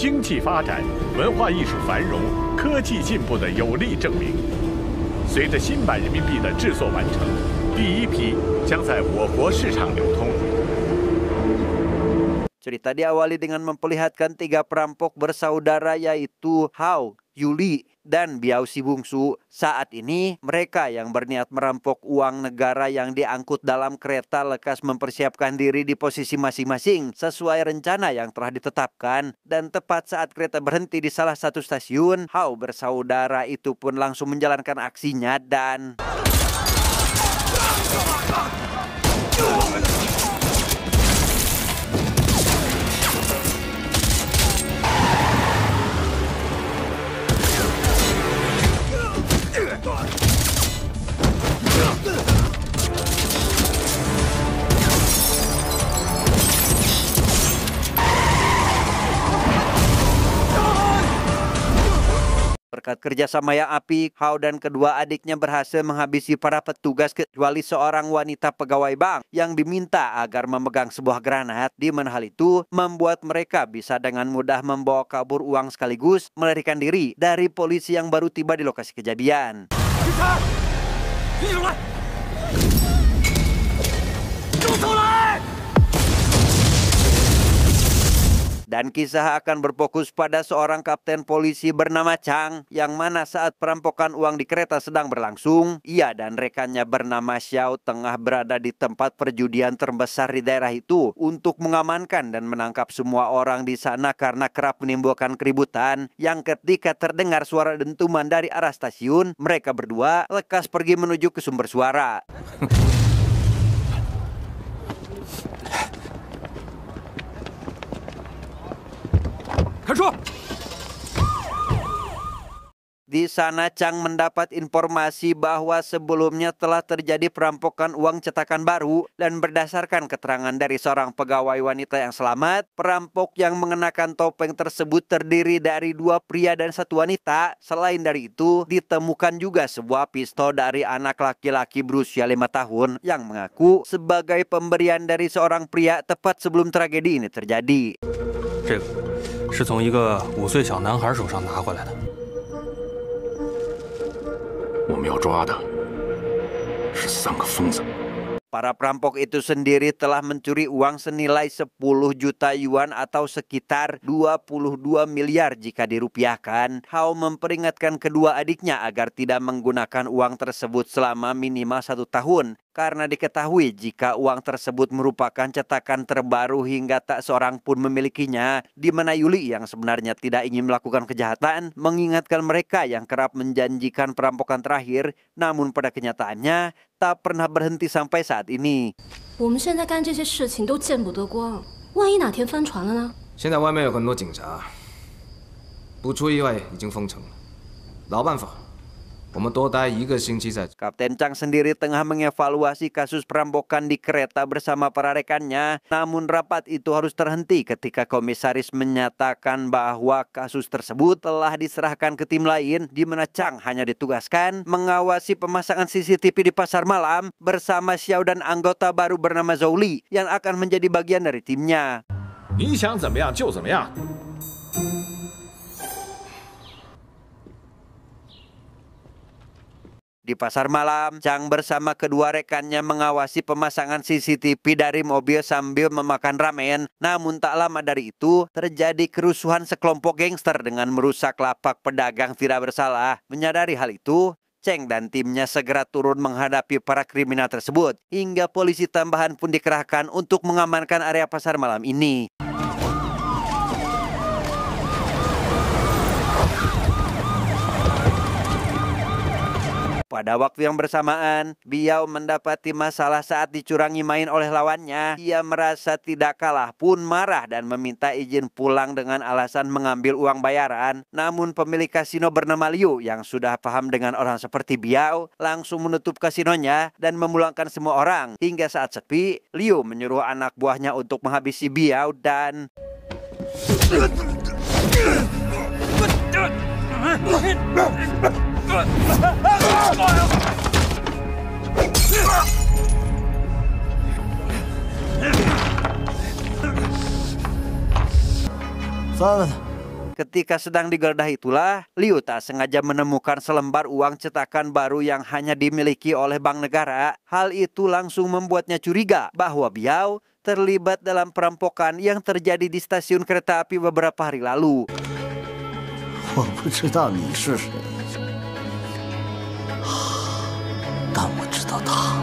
经济发展、文化艺术繁荣、科技进步的有力证明。随着新版人民币的制作完成，第一批将在我国市场流通。 Cerita diawali dengan memperlihatkan 3 perampok bersaudara yaitu Hao, Yuli, dan Biao si bungsu. Saat ini mereka yang berniat merampok uang negara yang diangkut dalam kereta lekas mempersiapkan diri di posisi masing-masing sesuai rencana yang telah ditetapkan. Dan tepat saat kereta berhenti di salah satu stasiun, Hao bersaudara itu pun langsung menjalankan aksinya dan... Berkat kerjasama yang apik, Hao dan kedua adiknya berhasil menghabisi para petugas kecuali seorang wanita pegawai bank yang diminta agar memegang sebuah granat. Di mana hal itu membuat mereka bisa dengan mudah membawa kabur uang sekaligus melarikan diri dari polisi yang baru tiba di lokasi kejadian. Dan kisah akan berfokus pada seorang kapten polisi bernama Chang yang mana saat perampokan uang di kereta sedang berlangsung, ia dan rekannya bernama Xiao tengah berada di tempat perjudian terbesar di daerah itu untuk mengamankan dan menangkap semua orang di sana karena kerap menimbulkan keributan yang ketika terdengar suara dentuman dari arah stasiun, mereka berdua lekas pergi menuju ke sumber suara. Di sana Chang mendapat informasi bahwa sebelumnya telah terjadi perampokan uang cetakan baru dan berdasarkan keterangan dari seorang pegawai wanita yang selamat, perampok yang mengenakan topeng tersebut terdiri dari 2 pria dan 1 wanita. Selain dari itu, ditemukan juga sebuah pistol dari anak laki-laki berusia 5 tahun yang mengaku sebagai pemberian dari seorang pria tepat sebelum tragedi ini terjadi. 是从一个5岁小男孩手上拿回来的。我们要抓的是3个疯子。 Para perampok itu sendiri telah mencuri uang senilai 10 juta yuan atau sekitar 22 miliar jika dirupiahkan. Hao memperingatkan kedua adiknya agar tidak menggunakan uang tersebut selama minimal 1 tahun. Karena diketahui jika uang tersebut merupakan cetakan terbaru hingga tak seorang pun memilikinya. Di mana Yuli yang sebenarnya tidak ingin melakukan kejahatan mengingatkan mereka yang kerap menjanjikan perampokan terakhir. Namun pada kenyataannya tak pernah berhenti sampai saat ini. 我们现在干这些事情都见不得光，万一哪天翻船了呢？现在外面有很多警察，不出意外已经封城了。老办法，我们多待1个星期在。 Kapten Chang sendiri tengah mengevaluasi kasus perampokan di kereta bersama para rekannya. Namun rapat itu harus terhenti ketika komisaris menyatakan bahwa kasus tersebut telah diserahkan ke tim lain, di mana Chang hanya ditugaskan mengawasi pemasangan CCTV di pasar malam bersama Xiao dan anggota baru bernama Zhou Li yang akan menjadi bagian dari timnya. 你想怎么样就怎么样。 Di pasar malam, Chang bersama kedua rekannya mengawasi pemasangan CCTV dari mobil sambil memakan ramen. Namun tak lama dari itu, terjadi kerusuhan sekelompok gangster dengan merusak lapak pedagang tidak bersalah. Menyadari hal itu, Cheng dan timnya segera turun menghadapi para kriminal tersebut. Hingga polisi tambahan pun dikerahkan untuk mengamankan area pasar malam ini. Pada waktu yang bersamaan, Biao mendapati masalah saat dicurangi main oleh lawannya. Ia merasa tidak kalah pun marah dan meminta izin pulang dengan alasan mengambil uang bayaran. Namun pemilik kasino bernama Liu yang sudah paham dengan orang seperti Biao langsung menutup kasinonya dan memulangkan semua orang. Hingga saat sepi, Liu menyuruh anak buahnya untuk menghabisi Biao dan... Ketika sedang digeledah itulah, Liu tak sengaja menemukan selembar uang cetakan baru yang hanya dimiliki oleh bank negara. Hal itu langsung membuatnya curiga bahwa Biao terlibat dalam perampokan yang terjadi di stasiun kereta api beberapa hari lalu. 我不知道你是谁，但我知道他。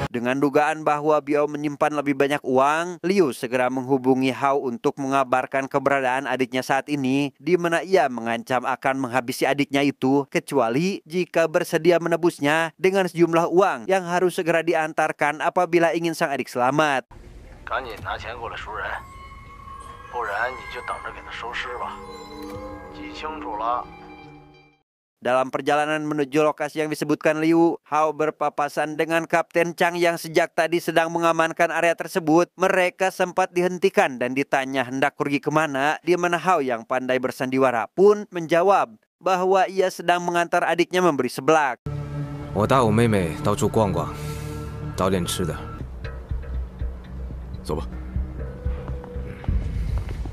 Dengan dugaan bahwa Biao menyimpan lebih banyak uang, Liu segera menghubungi Hao untuk mengabarkan keberadaan adiknya saat ini, di mana ia mengancam akan menghabisi adiknya itu, kecuali jika bersedia menebusnya dengan sejumlah uang yang harus segera diantarkan apabila ingin sang adik selamat. 赶紧拿钱过来赎人，不然你就等着给他收尸吧。记清楚了。 Dalam perjalanan menuju lokasi yang disebutkan Liu, Hao berpapasan dengan Kapten Chang yang sejak tadi sedang mengamankan area tersebut. Mereka sempat dihentikan dan ditanya hendak pergi kemana, di mana Hao yang pandai bersandiwara pun menjawab bahwa ia sedang mengantar adiknya memberi seblak. 我带我妹妹到处逛逛，找点吃的。走吧。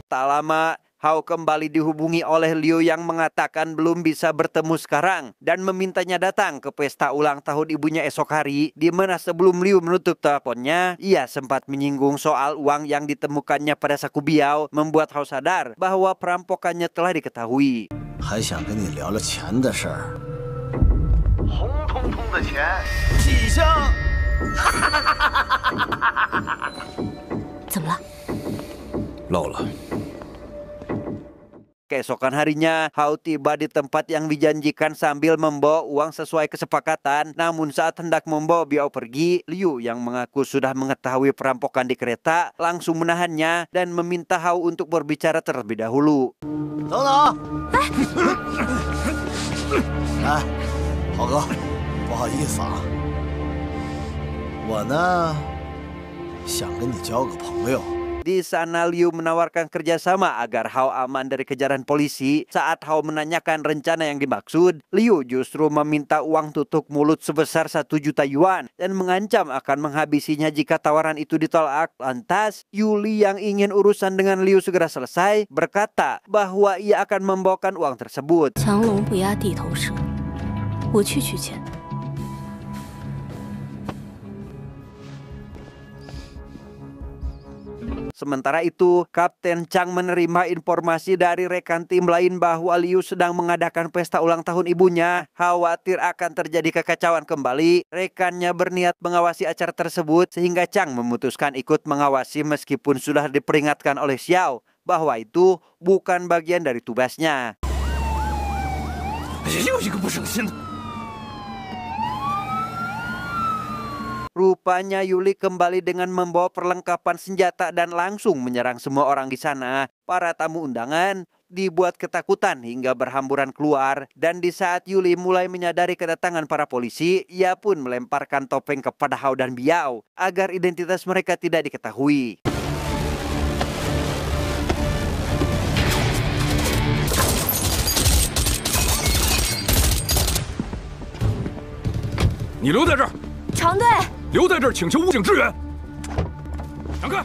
Tak lama, Hao kembali dihubungi oleh Liu yang mengatakan belum bisa bertemu sekarang dan memintanya datang ke pesta ulang tahun ibunya esok hari, di mana sebelum Liu menutup teleponnya, ia sempat menyinggung soal uang yang ditemukannya pada saku Biao, membuat Hao sadar bahwa perampokannya telah diketahui. 还想跟你聊聊钱的事儿。红彤彤的钱，几箱？怎么了？ 漏了。 Keesokan harinya, Hao tiba di tempat yang dijanjikan sambil membawa uang sesuai kesepakatan. Namun saat hendak membawa Biao pergi, Liu yang mengaku sudah mengetahui perampokan di kereta langsung menahannya dan meminta Hao untuk berbicara terlebih dahulu. 等等！哎，豪哥，不好意思啊，我呢想跟你交个朋友。 Di sana Liu menawarkan kerjasama agar Hao aman dari kejaran polisi. Saat Hao menanyakan rencana yang dimaksud, Liu justru meminta uang tutup mulut sebesar 1 juta yuan dan mengancam akan menghabisinya jika tawaran itu ditolak. Lantas, Yuli yang ingin urusan dengan Liu segera selesai berkata bahwa ia akan membawakan uang tersebut. 强龙不压地头蛇，我去取钱。 Sementara itu, Kapten Chang menerima informasi dari rekan tim lain bahwa Liu sedang mengadakan pesta ulang tahun ibunya. Khawatir akan terjadi kekacauan kembali, rekannya berniat mengawasi acara tersebut sehingga Chang memutuskan ikut mengawasi meskipun sudah diperingatkan oleh Xiao bahwa itu bukan bagian dari tugasnya. Rupanya Yuli kembali dengan membawa perlengkapan senjata dan langsung menyerang semua orang di sana. Para tamu undangan dibuat ketakutan hingga berhamburan keluar. Dan di saat Yuli mulai menyadari kedatangan para polisi, ia pun melemparkan topeng kepada Hao dan Biao agar identitas mereka tidak diketahui. "你留在这儿，长队，留在这儿，请求武警支援。让开！"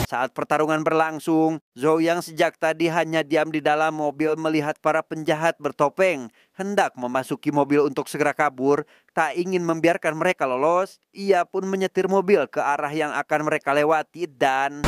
Saat pertarungan berlangsung, Zhou yang sejak tadi hanya diam di dalam mobil melihat para penjahat bertopeng hendak memasuki mobil untuk segera kabur, tak ingin membiarkan mereka lolos. Ia pun menyetir mobil ke arah yang akan mereka lewati dan...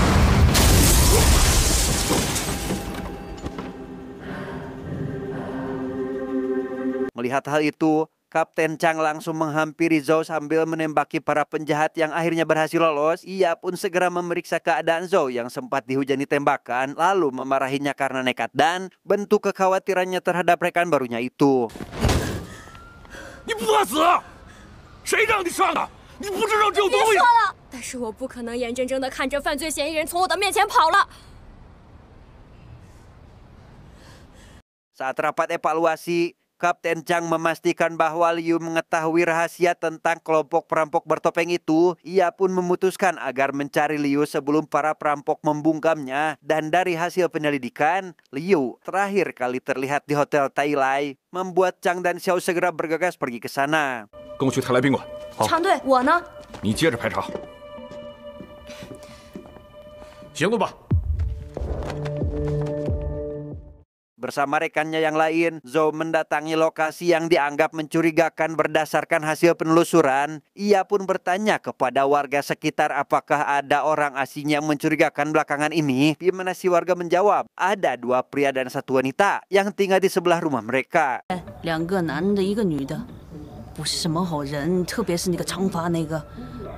Melihat hal itu, Kapten Chang langsung menghampiri Zhou sambil menembaki para penjahat yang akhirnya berhasil lolos. Ia pun segera memeriksa keadaan Zhou yang sempat dihujani tembakan, lalu memarahinya karena nekat dan bentuk kekhawatirannya terhadap rekan barunya itu. 你不怕死？谁让你上的？你不知道这有多危险？ 了，但是我不可能眼睁睁的看着犯罪嫌疑人从我的面前跑了。 Saat rapat evaluasi, Kapten Chang memastikan bahwa Liu mengetahui rahasia tentang kelompok perampok bertopeng itu. Ia pun memutuskan agar mencari Liu sebelum para perampok membungkamnya. Dan dari hasil penyelidikan, Liu terakhir kali terlihat di Hotel Tailai, membuat Chang dan Xiao segera bergegas pergi ke sana. 跟我去泰来宾馆。长队，我呢？你接着排查。行动吧。 Bersama rekannya yang lain, Zhou mendatangi lokasi yang dianggap mencurigakan berdasarkan hasil penelusuran. Ia pun bertanya kepada warga sekitar apakah ada orang asing yang mencurigakan belakangan ini. Di mana si warga menjawab, ada 2 pria dan 1 wanita yang tinggal di sebelah rumah mereka. 2个男的，1个女的，不是什么好人，特别是那个长发那个，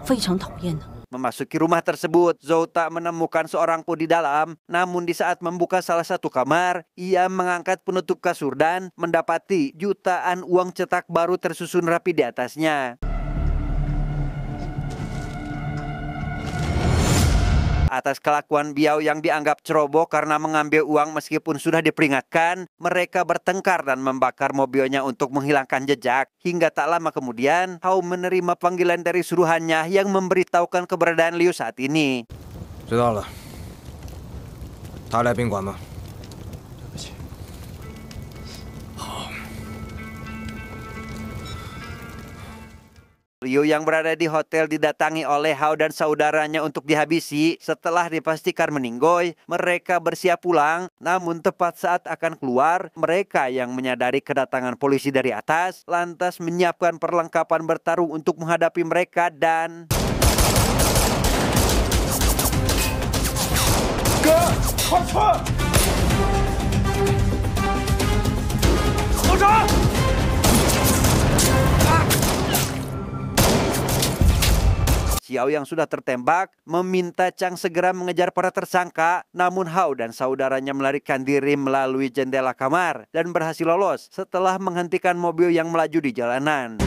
非常讨厌的。 Memasuki rumah tersebut, Zhou tak menemukan seorang pun di dalam. Namun di saat membuka salah satu kamar, ia mengangkat penutup kasur dan mendapati jutaan uang cetak baru tersusun rapi di atasnya. Atas kelakuan Biao yang dianggap ceroboh karena mengambil uang meskipun sudah diperingatkan, mereka bertengkar dan membakar mobilnya untuk menghilangkan jejak. Hingga tak lama kemudian, Hao menerima panggilan dari suruhannya yang memberitahukan keberadaan Liu saat ini. 知道了，他来宾馆吗？ Liu yang berada di hotel didatangi oleh Hao dan saudaranya untuk dihabisi. Setelah dipastikan meninggoy, mereka bersiap pulang. Namun tepat saat akan keluar, mereka yang menyadari kedatangan polisi dari atas lantas menyiapkan perlengkapan bertarung untuk menghadapi mereka dan... Xiao yang sudah tertembak meminta Chang segera mengejar para tersangka, namun Hao dan saudaranya melarikan diri melalui jendela kamar dan berhasil lolos setelah menghentikan mobil yang melaju di jalanan.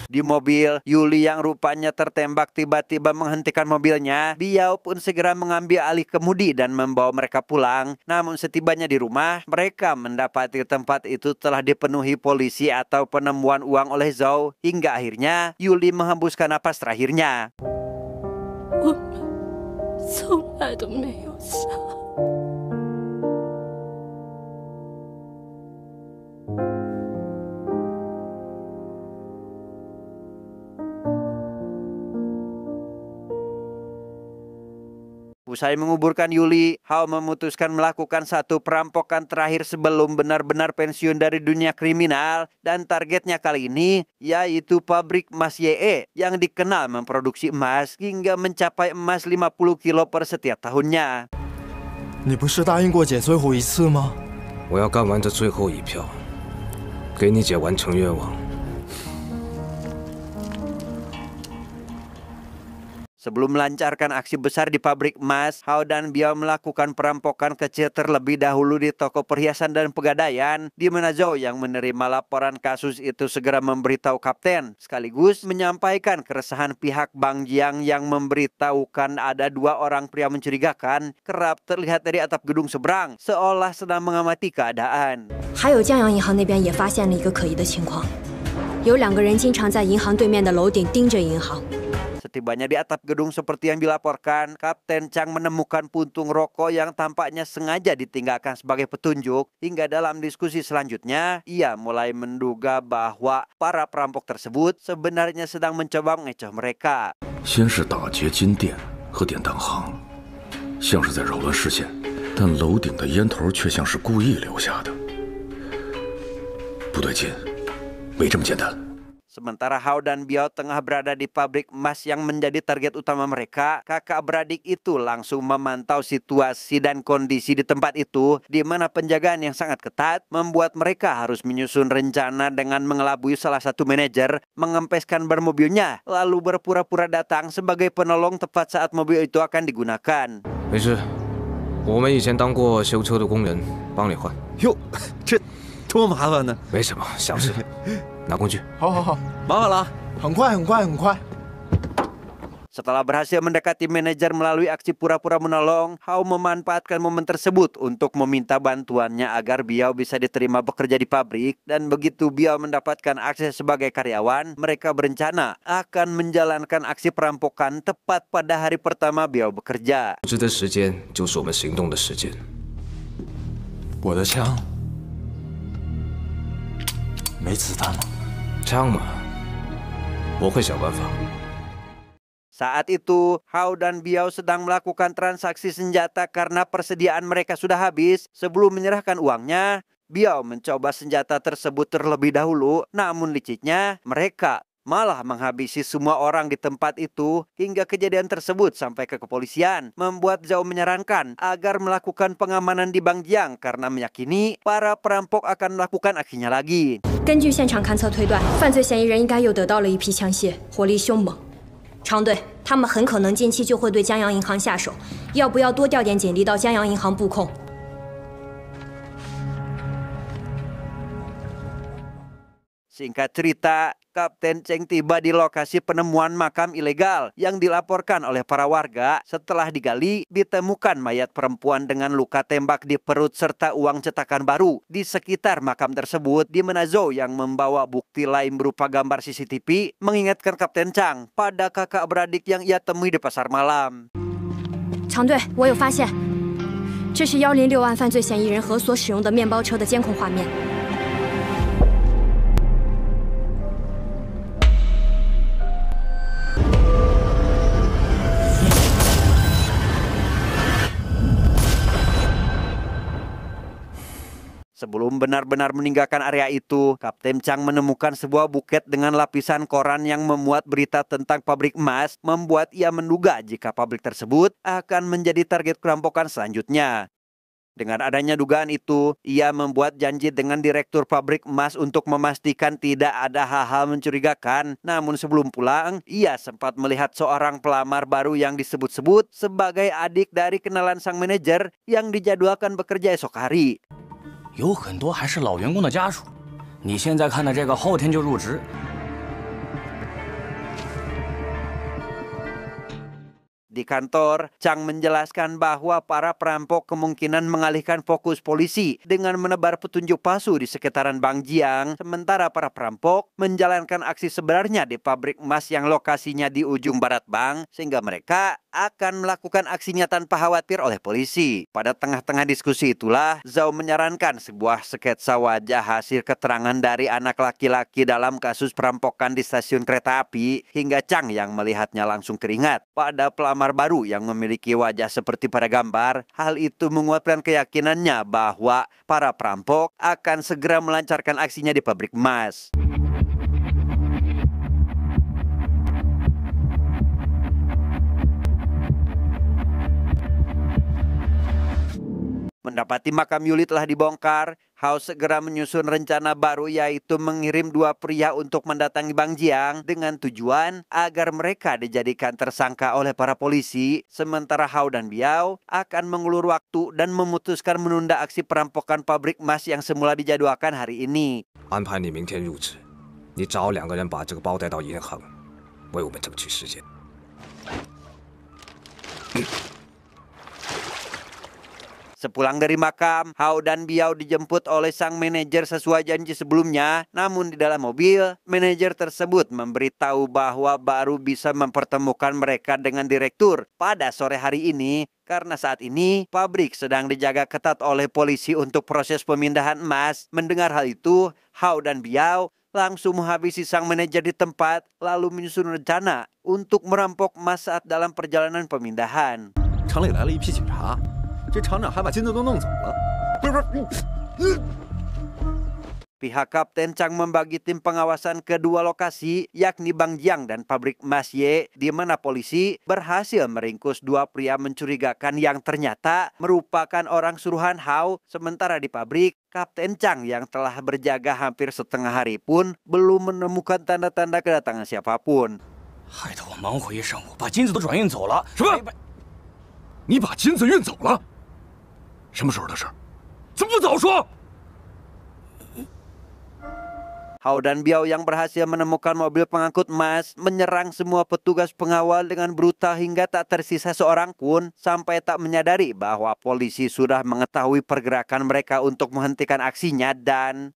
Di mobil, Yuli yang rupanya tertembak tiba-tiba menghentikan mobilnya. Biao pun segera mengambil alih kemudi dan membawa mereka pulang. Namun setibanya di rumah, mereka mendapati tempat itu telah dipenuhi polisi atau penemuan uang oleh Zhou. Hingga akhirnya, Yuli menghembuskan napas terakhirnya. 我们从来都没有想。 Usai menguburkan Yuli, Hao memutuskan melakukan satu perampokan terakhir sebelum benar-benar pensiun dari dunia kriminal. Dan targetnya kali ini yaitu pabrik emas Ye yang dikenal memproduksi emas hingga mencapai emas 50 kilo per setiap tahunnya. 你不是答应过姐最后一次吗？我要干完这最后一票，给你姐完成愿望。 Sebelum melancarkan aksi besar di pabrik emas, Hao dan Biao melakukan perampokan kecil terlebih dahulu di toko perhiasan dan pegadaian, di mana Zhou yang menerima laporan kasus itu segera memberitahu kapten, sekaligus menyampaikan keresahan pihak Bang Jiang yang memberitahukan ada 2 orang pria mencurigakan kerap terlihat dari atap gedung seberang, seolah sedang mengamati keadaan. 还有江阳银行那边也发现了一个可疑的情况，有2个人经常在银行对面的楼顶盯着银行。 Setibanya di atap gedung seperti yang dilaporkan, Kapten Chang menemukan puntung rokok yang tampaknya sengaja ditinggalkan sebagai petunjuk. Hingga dalam diskusi selanjutnya, ia mulai menduga bahwa para perampok tersebut sebenarnya sedang mencoba mengecoh mereka. 先是打劫金店和典当行，像是在扰乱视线，但楼顶的烟头却像是故意留下的。不对劲，没这么简单。 Sementara Hao dan Biao tengah berada di pabrik emas yang menjadi target utama mereka, kakak beradik itu langsung memantau situasi dan kondisi di tempat itu, di mana penjagaan yang sangat ketat membuat mereka harus menyusun rencana dengan mengelabui salah satu manajer, mengempeskan bar mobilnya, lalu berpura-pura datang sebagai penolong tepat saat mobil itu akan digunakan. 没事，我们以前当过修车的工人，帮你换。哟，这多麻烦呢！没什么，小事。拿工具。好，麻烦了，很快。Setelah berhasil mendekati manajer melalui aksi pura-pura menolong, Hao memanfaatkan momen tersebut untuk meminta bantuannya agar Biao bisa diterima bekerja di pabrik. Dan begitu Biao mendapatkan akses sebagai karyawan, mereka berencana akan menjalankan aksi perampokan tepat pada hari pertama Biao bekerja. 值的时间就是我们行动的时间。我的枪没子弹了。枪嘛，我会想办法。 Saat itu, Hao dan Biao sedang melakukan transaksi senjata karena persediaan mereka sudah habis. Sebelum menyerahkan uangnya, Biao mencoba senjata tersebut terlebih dahulu. Namun liciknya, mereka malah menghabisi semua orang di tempat itu. Hingga kejadian tersebut sampai ke kepolisian, membuat Zhao menyarankan agar melakukan pengamanan di Bangjiang karena meyakini para perampok akan melakukan aksinya lagi. 根据现场勘测推断，犯罪嫌疑人应该又得到了一批枪械，火力凶猛。 常队，他们很可能近期就会对江阳银行下手，要不要多调点警力到江阳银行布控？ Singkat cerita, Kapten Cheng tiba di lokasi penemuan makam ilegal yang dilaporkan oleh para warga. Setelah digali, ditemukan mayat perempuan dengan luka tembak di perut serta uang cetakan baru. Di sekitar makam tersebut, di mana Zhou yang membawa bukti lain berupa gambar CCTV, mengingatkan Kapten Chang pada kakak beradik yang ia temui di pasar malam. 常队，我有发现，这是106案犯罪嫌疑人和所使用的面包车的监控画面。 Sebelum benar-benar meninggalkan area itu, Kapten Chang menemukan sebuah buket dengan lapisan koran yang memuat berita tentang pabrik emas, membuat ia menduga jika pabrik tersebut akan menjadi target perampokan selanjutnya. Dengan adanya dugaan itu, ia membuat janji dengan direktur pabrik emas untuk memastikan tidak ada hal-hal mencurigakan. Namun sebelum pulang, ia sempat melihat seorang pelamar baru yang disebut-sebut sebagai adik dari kenalan sang manajer yang dijadwalkan bekerja esok hari. 有很多还是老员工的家属。你现在看的这个后天就入职。 Di kantor, Chang menjelaskan bahwa para perampok kemungkinan mengalihkan fokus polisi dengan menebar petunjuk palsu di sekitaran Bangjiang, sementara para perampok menjalankan aksi sebenarnya di pabrik emas yang lokasinya di ujung barat Bang, sehingga mereka akan melakukan aksinya tanpa khawatir oleh polisi. Pada tengah-tengah diskusi itulah, Zhao menyarankan sebuah sketsa wajah hasil keterangan dari anak laki-laki dalam kasus perampokan di stasiun kereta api, hingga Chang yang melihatnya langsung teringat pada pelamar baru yang memiliki wajah seperti pada gambar. Hal itu menguatkan keyakinannya bahwa para perampok akan segera melancarkan aksinya di pabrik emas. Mendapati makam Yuli telah dibongkar, Hao segera menyusun rencana baru, yaitu mengirim 2 pria untuk mendatangi Bangjiang dengan tujuan agar mereka dijadikan tersangka oleh para polisi. Sementara Hao dan Biao akan mengulur waktu dan memutuskan menunda aksi perampokan pabrik emas yang semula dijadwalkan hari ini. 安排你明天入职，你找2个人把这个包带到银行，为我们争取时间。 Sepulang dari makam, Hao dan Biao dijemput oleh sang manajer sesuai janji sebelumnya. Namun di dalam mobil, manajer tersebut memberitahu bahwa baru bisa mempertemukan mereka dengan direktur pada sore hari ini. Karena saat ini, pabrik sedang dijaga ketat oleh polisi untuk proses pemindahan emas. Mendengar hal itu, Hao dan Biao langsung menghabisi sang manajer di tempat, lalu menyusun rencana untuk merampok emas saat dalam perjalanan pemindahan. 厂里来了一批警察。 这厂长还把金子都弄走了，不是。 Pihak Kapten Chang membagi tim pengawasan kedua lokasi, yakni Bangjiang dan pabrik emas Y, di mana polisi berhasil meringkus 2 pria mencurigakan yang ternyata merupakan orang suruhan Hao. Sementara di pabrik, Kapten Chang yang telah berjaga hampir setengah hari pun belum menemukan tanda-tanda kedatangan siapapun. 害得我忙活一上午，把金子都转运走了。什么？你把金子运走了？ 什么时候的事？怎么不早说？ Hao dan Biao yang berhasil menemukan mobil pengangkut emas menyerang semua petugas pengawal dengan brutal hingga tak tersisa seorang pun sampai tak menyadari bahwa polisi sudah mengetahui pergerakan mereka untuk menghentikan aksinya dan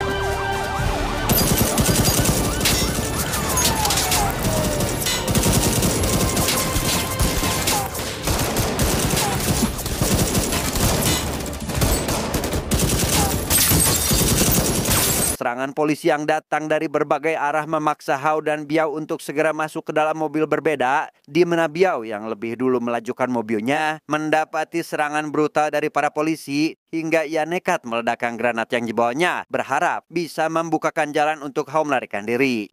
serangan polisi yang datang dari berbagai arah memaksa Hao dan Biao untuk segera masuk ke dalam mobil berbeda, di mana Biao yang lebih dulu melajukan mobilnya mendapati serangan brutal dari para polisi hingga ia nekat meledakkan granat yang dibawanya, berharap bisa membukakan jalan untuk Hao melarikan diri.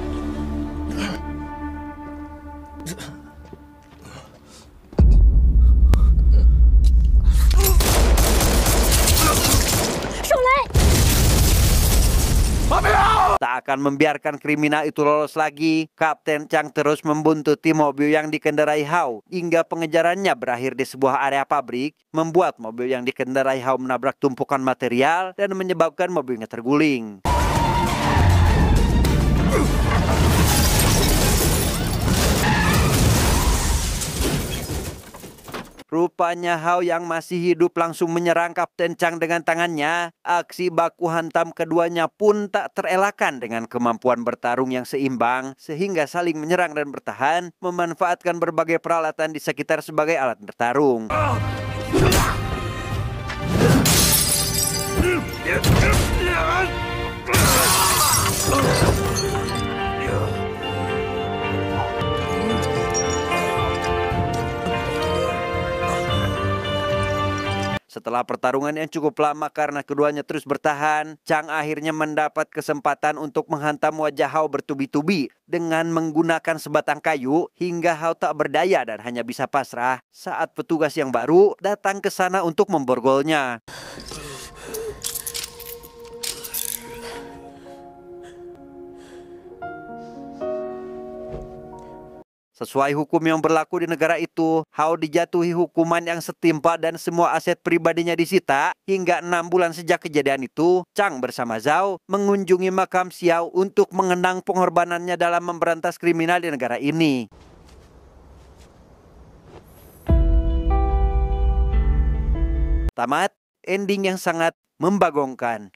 Tak akan membiarkan kriminal itu lolos lagi, Kapten Chang terus membuntuti mobil yang dikendarai Hao hingga pengejarannya berakhir di sebuah area pabrik, membuat mobil yang dikendarai Hao menabrak tumpukan material dan menyebabkan mobilnya terguling. Rupanya Hao yang masih hidup langsung menyerang Kapten Chang dengan tangannya. Aksi baku hantam keduanya pun tak terelakkan dengan kemampuan bertarung yang seimbang, sehingga saling menyerang dan bertahan, memanfaatkan berbagai peralatan di sekitar sebagai alat bertarung. Setelah pertarungan yang cukup lama karena keduanya terus bertahan, Chang akhirnya mendapat kesempatan untuk menghantam wajah Hao bertubi-tubi dengan menggunakan sebatang kayu hingga Hao tak berdaya dan hanya bisa pasrah saat petugas yang baru datang ke sana untuk memborgolnya. Sesuai hukum yang berlaku di negara itu, Hao dijatuhi hukuman yang setimpal dan semua aset pribadinya disita. Hingga 6 bulan sejak kejadian itu, Chang bersama Zhao mengunjungi makam Xiao untuk mengenang pengorbanannya dalam memberantas kriminal di negara ini. Tamat, ending yang sangat membagongkan.